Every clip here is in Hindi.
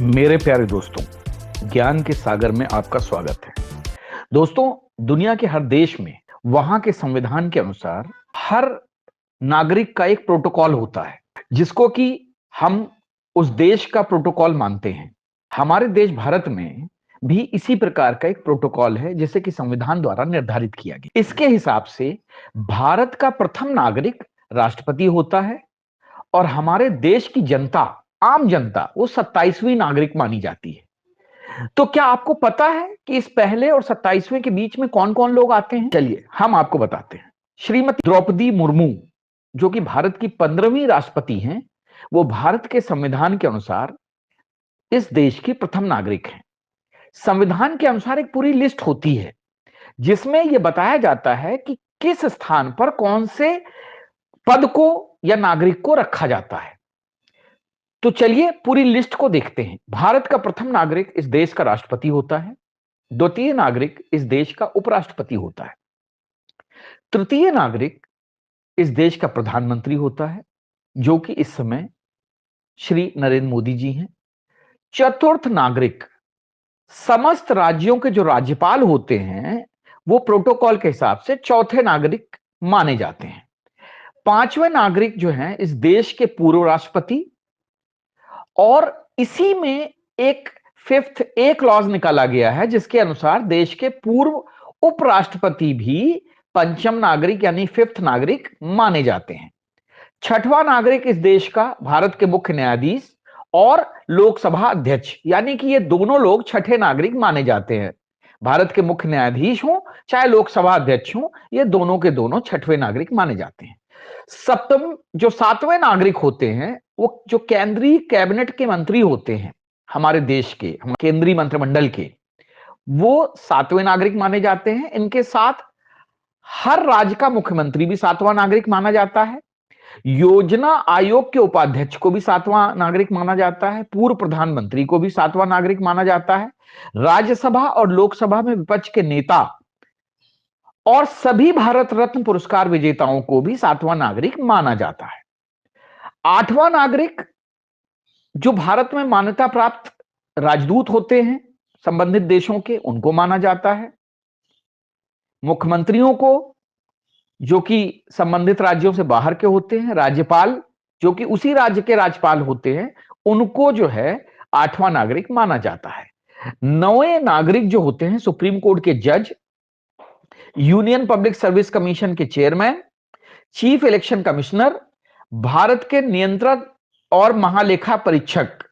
मेरे प्यारे दोस्तों, ज्ञान के सागर में आपका स्वागत है। दोस्तों, दुनिया के हर देश में वहां के संविधान के अनुसार हर नागरिक का एक प्रोटोकॉल होता है, जिसको कि हम उस देश का प्रोटोकॉल मानते हैं। हमारे देश भारत में भी इसी प्रकार का एक प्रोटोकॉल है, जिसे कि संविधान द्वारा निर्धारित किया गया। इसके हिसाब से भारत का प्रथम नागरिक राष्ट्रपति होता है और हमारे देश की जनता, आम जनता, वो 27वीं नागरिक मानी जाती है। तो क्या आपको पता है कि इस पहले और 27वें के बीच में कौन कौन लोग आते हैं? चलिए हम आपको बताते हैं। श्रीमती द्रौपदी मुर्मू, जो कि भारत की 15वीं राष्ट्रपति हैं, वो भारत के संविधान के अनुसार इस देश की प्रथम नागरिक हैं। संविधान के अनुसार एक पूरी लिस्ट होती है, जिसमें यह बताया जाता है कि किस स्थान पर कौन से पद को या नागरिक को रखा जाता है। तो चलिए पूरी लिस्ट को देखते हैं। भारत का प्रथम नागरिक इस देश का राष्ट्रपति होता है। द्वितीय नागरिक इस देश का उपराष्ट्रपति होता है। तृतीय नागरिक इस देश का प्रधानमंत्री होता है, जो कि इस समय श्री नरेंद्र मोदी जी हैं। चतुर्थ नागरिक समस्त राज्यों के जो राज्यपाल होते हैं, वो प्रोटोकॉल के हिसाब से चौथे नागरिक माने जाते हैं। पांचवें नागरिक जो हैं इस देश के पूर्व राष्ट्रपति, और इसी में एक फिफ्थ एक लॉज निकाला गया है, जिसके अनुसार देश के पूर्व उपराष्ट्रपति भी पंचम नागरिक यानी फिफ्थ नागरिक माने जाते हैं। छठवां नागरिक इस देश का भारत के मुख्य न्यायाधीश और लोकसभा अध्यक्ष, यानी कि ये दोनों लोग छठे नागरिक माने जाते हैं। भारत के मुख्य न्यायाधीश हो चाहे लोकसभा अध्यक्ष हो, ये दोनों के दोनों छठवें नागरिक माने जाते हैं। सप्तम जो सातवें नागरिक होते हैं, वो जो केंद्रीय कैबिनेट के मंत्री होते हैं हमारे देश के, केंद्रीय मंत्रिमंडल के, वो सातवें नागरिक माने जाते हैं। इनके साथ हर राज्य का मुख्यमंत्री भी सातवां नागरिक माना जाता है। योजना आयोग के उपाध्यक्ष को भी सातवां नागरिक माना जाता है। पूर्व प्रधानमंत्री को भी सातवां नागरिक माना जाता है। राज्यसभा और लोकसभा में विपक्ष के नेता और सभी भारत रत्न पुरस्कार विजेताओं को भी सातवां नागरिक माना जाता है। आठवां नागरिक जो भारत में मान्यता प्राप्त राजदूत होते हैं संबंधित देशों के, उनको माना जाता है। मुख्यमंत्रियों को, जो कि संबंधित राज्यों से बाहर के होते हैं, राज्यपाल जो कि उसी राज्य के राज्यपाल होते हैं, उनको जो है आठवां नागरिक माना जाता है। नौवें नागरिक जो होते हैं सुप्रीम कोर्ट के जज, यूनियन पब्लिक सर्विस कमीशन के chairman, chief election commissioner, Bharat के नियंत्रक और महालेखा परीक्षक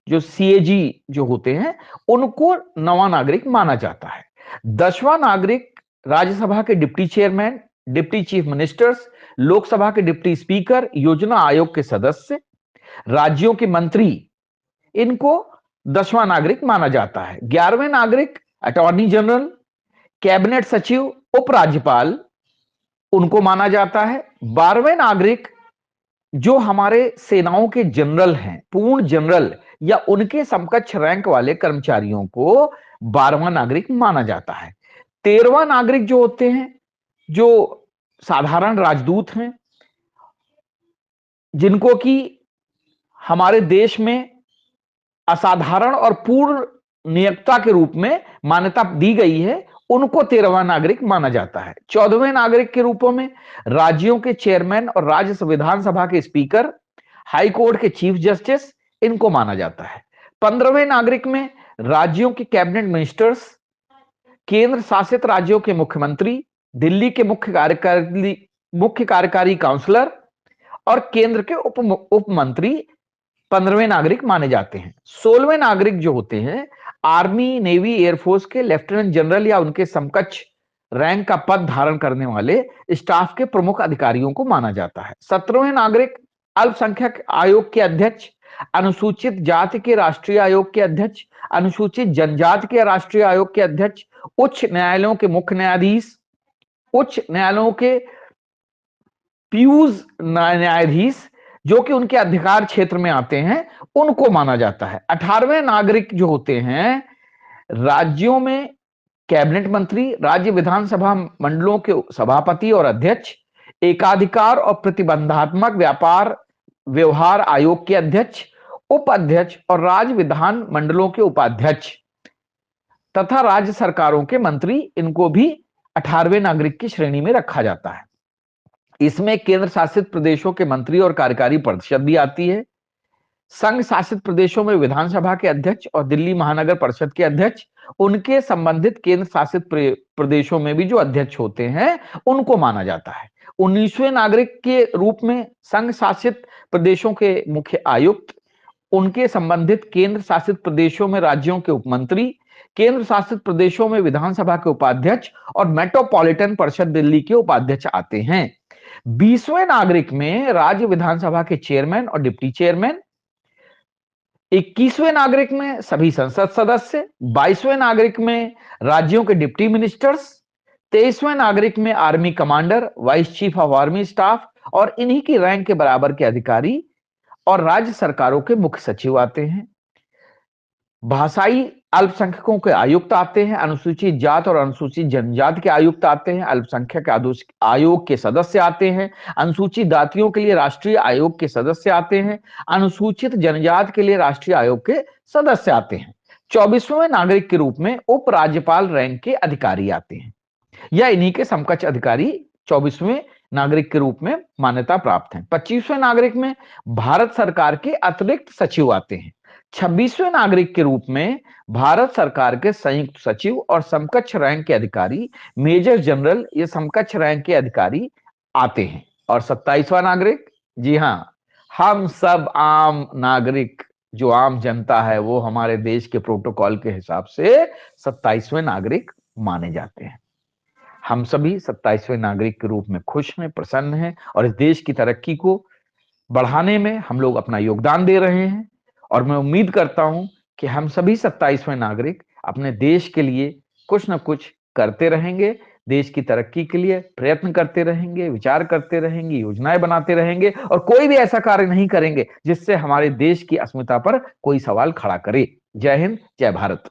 जो सीएजी जो होते हैं, उनको नवा नागरिक माना जाता है। 10वां नागरिक राज्यसभा के deputy chairman, deputy chief ministers, Lok Sabha के डिप्टी स्पीकर, योजना आयोग के सदस्य, राज्यों के मंत्री, इनको 10वां नागरिक माना जाता है। 11वें नागरिक अटॉर्नी जनरल, कैबिनेट सचिव, उपराज्यपाल, उनको माना जाता है। 12वें नागरिक जो हमारे सेनाओं के जनरल हैं, पूर्ण जनरल या उनके समकक्ष रैंक वाले कर्मचारियों को 12वां नागरिक माना जाता है। 13वां नागरिक जो होते हैं, जो साधारण राजदूत हैं, जिनको कि हमारे देश में असाधारण और पूर्ण नियोक्ता के रूप में मान्यता दी गई है, उनको 13वां नागरिक माना जाता है। 14वें नागरिक के रूपों में राज्यों के चेयरमैन और राज्य विधानसभा के स्पीकर, हाई कोर्ट के चीफ जस्टिस, इनको माना जाता है। 15वें नागरिक में राज्यों के कैबिनेट मिनिस्टर्स, केंद्र शासित राज्यों के मुख्यमंत्री, दिल्ली के मुख्य कार्यकारी काउंसलर और केंद्र के उप मंत्री 15वें नागरिक माने जाते हैं। 16वें नागरिक जो होते हैं आर्मी, नेवी, एयरफोर्स के लेफ्टिनेंट जनरल या उनके समकक्ष रैंक का पद धारण करने वाले स्टाफ के प्रमुख अधिकारियों को माना जाता है। 17वें नागरिक अल्पसंख्यक आयोग के अध्यक्ष, अनुसूचित जाति के राष्ट्रीय आयोग के अध्यक्ष, अनुसूचित जनजाति के राष्ट्रीय आयोग के अध्यक्ष, उच्च न्यायालयों के मुख्य न्यायाधीश, उच्च न्यायालयों के पीयूष न्यायाधीश, जो कि उनके अधिकार क्षेत्र में आते हैं, उनको माना जाता है। 18वें नागरिक जो होते हैं राज्यों में कैबिनेट मंत्री, राज्य विधानसभा मंडलों के सभापति और अध्यक्ष, एकाधिकार और प्रतिबंधात्मक व्यापार व्यवहार आयोग के अध्यक्ष, उपाध्यक्ष और राज्य विधान मंडलों के उपाध्यक्ष तथा राज्य सरकारों के मंत्री, इनको भी 18वें नागरिक की श्रेणी में रखा जाता है। इसमें केंद्र शासित प्रदेशों के मंत्री और कार्यकारी परिषद भी आती है। संघ शासित प्रदेशों में विधानसभा के अध्यक्ष और दिल्ली महानगर परिषद के अध्यक्ष, उनके संबंधित केंद्र शासित प्रदेशों में भी जो अध्यक्ष होते हैं उनको माना जाता है। 19वें नागरिक के रूप में संघ शासित प्रदेशों के मुख्य आयुक्त, उनके संबंधित केंद्र शासित प्रदेशों में राज्यों के उपमंत्री, केंद्र शासित प्रदेशों में विधानसभा के उपाध्यक्ष और मेट्रोपॉलिटन परिषद दिल्ली के उपाध्यक्ष आते हैं। 20वें नागरिक में राज्य विधानसभा के चेयरमैन और डिप्टी चेयरमैन, 21वें नागरिक में सभी संसद सदस्य, 22वें नागरिक में राज्यों के डिप्टी मिनिस्टर्स, 23वें नागरिक में army commander, vice chief of army staff और इन्हीं की रैंक के बराबर के अधिकारी और राज्य सरकारों के मुख्य सचिव आते हैं। भाषाई अल्पसंख्यकों के आयुक्त आते हैं, अनुसूचित जात और अनुसूचित जनजाति के आयुक्त आते हैं, अल्पसंख्यक आयोग के सदस्य आते हैं, अनुसूचित जातियों के लिए राष्ट्रीय आयोग के सदस्य आते हैं, अनुसूचित जनजाति के लिए राष्ट्रीय आयोग के सदस्य आते हैं। 24वें नागरिक के रूप में उपराज्यपाल रैंक के अधिकारी आते हैं या इन्हीं के समकक्ष अधिकारी 24वें नागरिक के रूप में मान्यता प्राप्त हैं। 25वें नागरिक में भारत सरकार के अतिरिक्त सचिव आते हैं। 26वें नागरिक के रूप में भारत सरकार के संयुक्त सचिव और समकक्ष रैंक के अधिकारी, मेजर जनरल, ये समकक्ष रैंक के अधिकारी आते हैं। और 27वां नागरिक, जी हां, हम सब आम नागरिक, जो आम जनता है, वो हमारे देश के प्रोटोकॉल के हिसाब से 27वें नागरिक माने जाते हैं। हम सभी 27वें नागरिक के रूप में खुश हैं, प्रसन्न हैं और इस देश की तरक्की को बढ़ाने में हम लोग अपना योगदान दे रहे हैं। और मैं उम्मीद करता हूं कि हम सभी 27वें नागरिक अपने देश के लिए कुछ न कुछ करते रहेंगे, देश की तरक्की के लिए प्रयत्न करते रहेंगे, विचार करते रहेंगे, योजनाएं बनाते रहेंगे और कोई भी ऐसा कार्य नहीं करेंगे जिससे हमारे देश की अस्मिता पर कोई सवाल खड़ा करे। जय हिंद, जय भारत।